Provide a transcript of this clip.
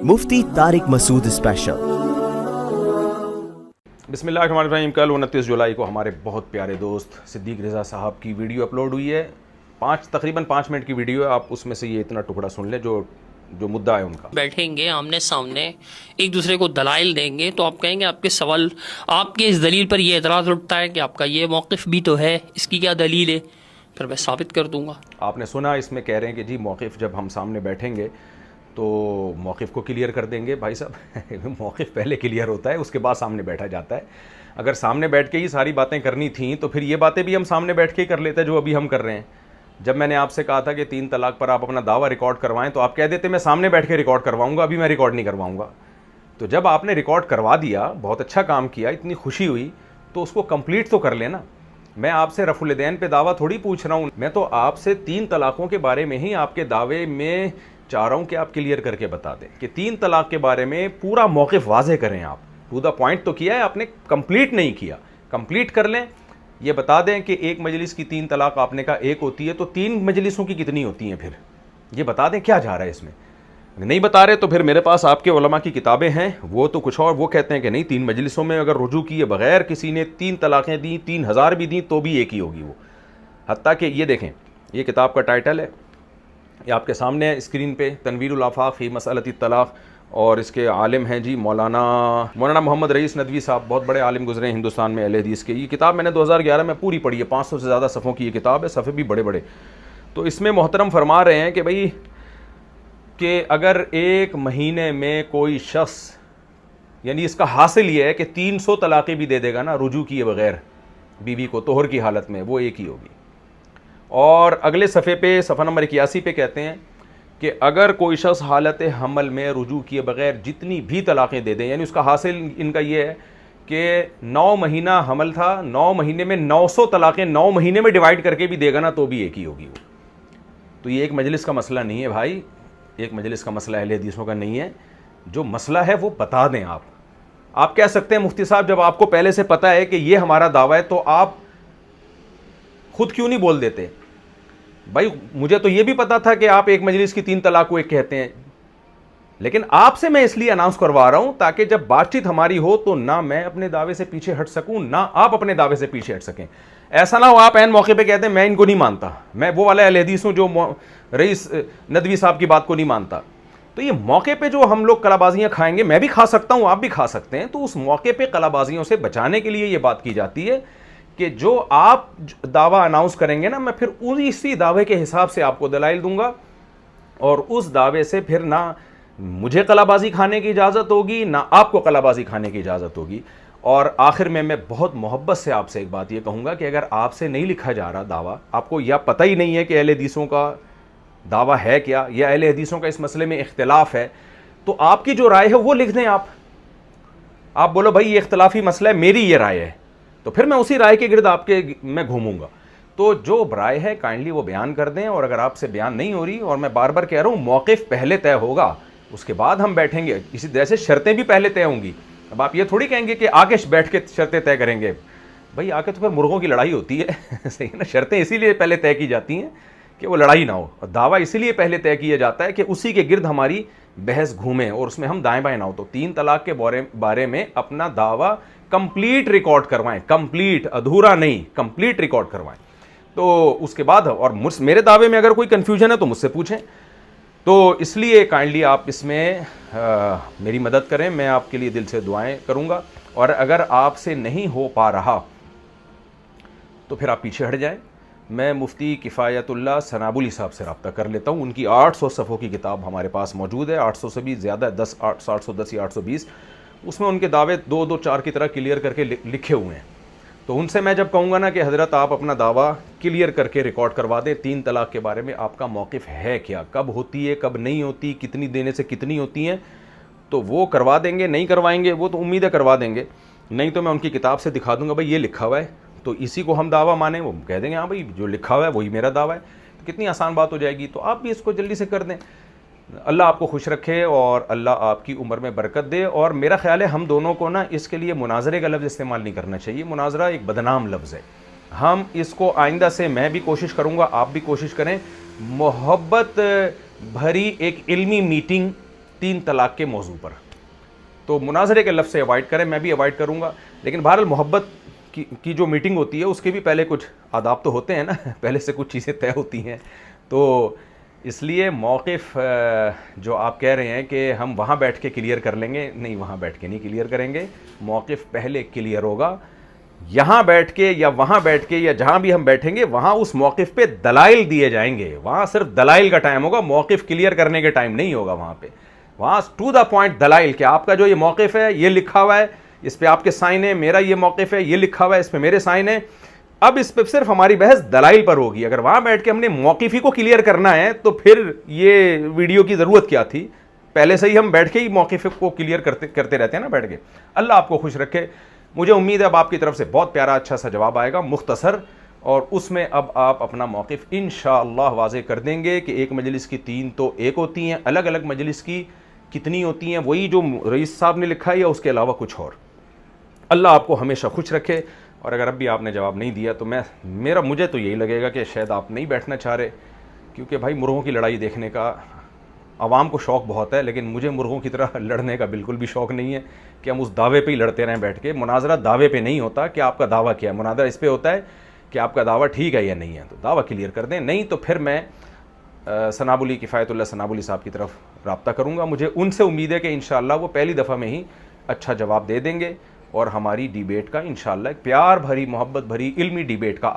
मुफ्ती Tariq Masood special. बिस्मिल्लाहिर्रहमानिर्रहीम। कल 29 जुलाई को हमारे बहुत प्यारे दोस्त सिद्दीक रज़ा साहब की वीडियो अपलोड हुई है। तकरीबन 5 मिनट की वीडियो है। आप उसमें से ये इतना टुकड़ा सुन लें जो मुद्दा है उनका। बैठेंगे आमने सामने, एक दूसरे को दलाइल देंगे तो आप कहेंगे आपके सवाल, आपके इस दलील पर ये एतराज़ उठता है कि आपका ये मौक़िफ़ भी तो है, इसकी क्या दलील है, फिर मैं साबित कर दूंगा। आपने सुना, इसमें कह रहे हैं कि जी मौक़िफ़ जब हम सामने बैठेंगे तो मौक़िफ़ को क्लियर कर देंगे। भाई साहब मौक़िफ़ पहले क्लियर होता है, उसके बाद सामने बैठा जाता है। अगर सामने बैठ के ही सारी बातें करनी थी तो फिर ये बातें भी हम सामने बैठ के ही कर लेते जो अभी हम कर रहे हैं। जब मैंने आपसे कहा था कि 3 तलाक पर आप अपना दावा रिकॉर्ड करवाएं तो आप कह देते मैं सामने बैठ के रिकॉर्ड करवाऊंगा, अभी मैं रिकॉर्ड नहीं करवाऊंगा। तो जब आपने रिकॉर्ड करवा दिया, बहुत अच्छा काम किया, इतनी खुशी हुई, तो उसको कंप्लीट तो कर लेना। मैं आपसे रफ़ुल दैन पे दावा थोड़ी पूछ रहा हूँ, मैं तो आपसे 3 तलाक़ों के बारे में ही आपके दावे में चाह रहा हूँ कि आप क्लियर करके बता दें कि 3 तलाक़ के बारे में पूरा मौक़िफ़ वाज़े करें। आप टू द पॉइंट तो किया है आपने, कंप्लीट नहीं किया। कंप्लीट कर लें, ये बता दें कि एक मजलिस की 3 तलाक़ आपने कहा एक होती है, तो 3 मजलिसों की कितनी होती हैं, फिर ये बता दें क्या जा रहा है इसमें। नहीं बता रहे तो फिर मेरे पास आपके उलमा की किताबें हैं, वो तो कुछ और, वो कहते हैं कि नहीं 3 मजलिसों में अगर रुजू किए बग़ैर किसी ने 3 तलाक़ें दी, 3000 भी दी तो भी एक ही होगी वो। हत्ता कि ये देखें, ये किताब का टाइटल है, ये आपके सामने है स्क्रीन पे, तनवीरुल आफ़ाक़ फ़ी मसअलति तलाक़, और इसके आलिम हैं जी मौलाना मोहम्मद रईस नदवी साहब, बहुत बड़े आलिम गुजरे हैं हिंदुस्तान में अहले हदीस के। ये किताब मैंने 2011 में पूरी पढ़ी है, 500 से ज़्यादा सफ़ों की ये किताब है, सफ़े भी बड़े बड़े। तो इसमें मोहतरम फरमा रहे हैं कि भाई कि अगर एक महीने में कोई शख्स, यानी इसका हासिल ये है कि 300 तलाक़ें भी दे देगा ना रुजू किए बग़ैर बीवी को तोहर की हालत में, वो एक ही होगी। और अगले सफ़े पे, सफ़ा नंबर 81 पे कहते हैं कि अगर कोई शख्स हालत हमल में रुजू किए बग़ैर जितनी भी तलाक़ें दे दें, यानी उसका हासिल इनका ये है कि 9 महीना हमल था, 9 महीने में 900 तलाक़ें 9 महीने में डिवाइड करके भी देगा ना तो भी एक ही होगी वो। तो ये एक मजलिस का मसला नहीं है भाई, एक मजलिस का मसला अहले हदीसों का नहीं है। जो मसला है वो बता दें आप कह सकते हैं मुफ्ती साहब जब आपको पहले से पता है कि ये हमारा दावा है तो आप खुद क्यों नहीं बोल देते। भाई मुझे तो ये भी पता था कि आप एक मजलिस की 3 तलाक़ को एक कहते हैं, लेकिन आपसे मैं इसलिए अनाउंस करवा रहा हूं ताकि जब बातचीत हमारी हो तो ना मैं अपने दावे से पीछे हट सकूं, ना आप अपने दावे से पीछे हट सकें। ऐसा ना हो आप ऐन मौके पे कहते हैं मैं इनको नहीं मानता, मैं वो वाला अहले हदीस हूं जो रईस नदवी साहब की बात को नहीं मानता। तो ये मौके पे जो हम लोग कलाबाजियां खाएंगे, मैं भी खा सकता हूं, आप भी खा सकते हैं, तो उस मौके पे कलाबाजियों से बचाने के लिए ये बात की जाती है कि जो आप दावा अनाउंस करेंगे ना, मैं फिर इसी दावे के हिसाब से आपको दलाइल दूंगा, और उस दावे से फिर ना मुझे कलाबाजी खाने की इजाज़त होगी, ना आपको कलाबाजी खाने की इजाज़त होगी। और आखिर में मैं बहुत मोहब्बत से आपसे एक बात ये कहूँगा कि अगर आपसे नहीं लिखा जा रहा दावा, आपको या पता ही नहीं है कि अहले हदीसों का दावा है क्या, या अहले हदीसों का इस मसले में इख्तिलाफ है, तो आपकी जो राय है वो लिख दें। आप बोलो भाई ये इख्तिलाफी मसला है, मेरी ये राय है, तो फिर मैं उसी राय के गिर्द मैं घूमूंगा। तो जो राय है काइंडली वो बयान कर दें, और अगर आपसे बयान नहीं हो रही, और मैं बार बार कह रहा हूँ मौक़िफ़ पहले तय होगा, उसके बाद हम बैठेंगे, इसी तरह से शर्तें भी पहले तय होंगी। अब आप ये थोड़ी कहेंगे कि आके बैठ के शर्तें तय करेंगे, भाई आके तो फिर मुर्गों की लड़ाई होती है सही है ना। शर्तें इसीलिए पहले तय की जाती हैं कि वो लड़ाई ना हो, और दावा इसीलिए पहले तय किया जाता है कि उसी के गिर्द हमारी बहस घूमे और उसमें हम दाएं बाएं ना हो। तो 3 तलाक़ के बारे में अपना दावा कंप्लीट रिकॉर्ड करवाएं, कंप्लीट, अधूरा नहीं, कंप्लीट रिकॉर्ड करवाएं। तो उसके बाद, और मेरे दावे में अगर कोई कन्फ्यूजन है तो मुझसे पूछें। तो इसलिए काइंडली आप इसमें मेरी मदद करें, मैं आपके लिए दिल से दुआएं करूंगा। और अगर आपसे नहीं हो पा रहा तो फिर आप पीछे हट जाएं। मैं मुफ्ती किफ़ायतुल्लाह सनाबुली साहब से रब्ता कर लेता हूँ, उनकी 800 सफ़ों की किताब हमारे पास मौजूद है, 800 से भी ज़्यादा, 810 या 820, उसमें उनके दावे 2-2-4 की तरह क्लियर करके लिखे हुए हैं। तो उनसे मैं जब कहूँगा ना कि हज़रत आप अपना दावा क्लियर करके रिकॉर्ड करवा दें, 3 तलाक़ के बारे में आपका मौक़िफ़ है क्या, कब होती है, कब नहीं होती, कितनी देने से कितनी होती हैं, तो वो करवा देंगे। नहीं करवाएंगे वो तो उम्मीद है करवा देंगे, नहीं तो मैं उनकी किताब से दिखा दूंगा भाई ये लिखा हुआ है, तो इसी को हम दावा माने। वो कह देंगे हाँ भाई जो लिखा हुआ है वही मेरा दावा है, तो कितनी आसान बात हो जाएगी। तो आप भी इसको जल्दी से कर दें। अल्लाह आपको खुश रखे और अल्लाह आपकी उम्र में बरकत दे। और मेरा ख्याल है हम दोनों को ना इसके लिए मुनाजरे का लफ्ज़ इस्तेमाल नहीं करना चाहिए, मुनाजरा एक बदनाम लफ्ज़ है। हम इसको आइंदा से, मैं भी कोशिश करूँगा, आप भी कोशिश करें, मोहब्बत भरी एक इल्मी मीटिंग 3 طلاق کے موضوع پر. تو مناظرے کے لفظ سے اوائڈ کریں, میں بھی اوائڈ کروں گا. لیکن بہرحال محبت کی جو میٹنگ ہوتی ہے اس کے بھی پہلے کچھ آداب تو ہوتے ہیں نا, پہلے سے کچھ چیزیں طے ہوتی ہیں. تو اس لیے موقف جو آپ کہہ رہے ہیں کہ ہم وہاں بیٹھ کے کلیئر کر لیں گے, نہیں, وہاں بیٹھ کے نہیں کلیئر کریں گے. موقف پہلے کلیئر ہوگا, یہاں بیٹھ کے یا وہاں بیٹھ کے یا جہاں بھی ہم بیٹھیں گے وہاں اس موقف پہ دلائل دیے جائیں گے. وہاں صرف دلائل کا ٹائم ہوگا, موقف کلیئر کرنے کے ٹائم نہیں ہوگا وہاں پہ. وہاں ٹو دا پوائنٹ دلائل کہ آپ کا جو یہ موقف ہے یہ لکھا ہوا ہے, اس پہ آپ کے سائن ہیں, میرا یہ موقف ہے یہ لکھا ہوا ہے, اس پہ میرے سائن ہیں. اب اس پہ صرف ہماری بحث دلائل پر ہوگی. اگر وہاں بیٹھ کے ہم نے موقف ہی کو کلیئر کرنا ہے تو پھر یہ ویڈیو کی ضرورت کیا تھی؟ پہلے سے ہی ہم بیٹھ کے ہی موقف کو کلیئر کرتے رہتے ہیں نا بیٹھ کے. اللہ آپ کو خوش رکھے. مجھے امید ہے اب آپ کی طرف سے بہت پیارا اچھا سا جواب آئے گا, مختصر, اور اس میں اب آپ اپنا موقف انشاءاللہ واضح کر دیں گے کہ ایک مجلس کی 3 تو ایک ہوتی ہیں, الگ الگ مجلس کی کتنی ہوتی ہیں, وہی جو رئیس صاحب نے لکھا ہے یا اس کے علاوہ کچھ اور. اللہ آپ کو ہمیشہ خوش رکھے. اور اگر اب بھی آپ نے جواب نہیں دیا تو مجھے تو یہی لگے گا کہ شاید آپ نہیں بیٹھنا چاہ رہے, کیونکہ بھائی مرغوں کی لڑائی دیکھنے کا عوام کو شوق بہت ہے, لیکن مجھے مرغوں کی طرح لڑنے کا بالکل بھی شوق نہیں ہے کہ ہم اس دعوے پہ ہی لڑتے رہیں بیٹھ کے. مناظرہ دعوے پہ نہیں ہوتا کہ آپ کا دعویٰ کیا ہے, مناظرہ اس پہ ہوتا ہے کہ آپ کا دعویٰ ٹھیک ہے یا نہیں ہے. تو دعویٰ کلیئر کر دیں, نہیں تو پھر میں ثنابولی کفایت اللہ ثنابولی صاحب کی طرف رابطہ کروں گا. مجھے ان سے امید ہے کہ انشاءاللہ وہ پہلی دفعہ میں ہی اچھا جواب دے دیں گے, اور ہماری ڈیبیٹ کا انشاءاللہ ایک پیار بھری, محبت بھری, علمی ڈیبیٹ کا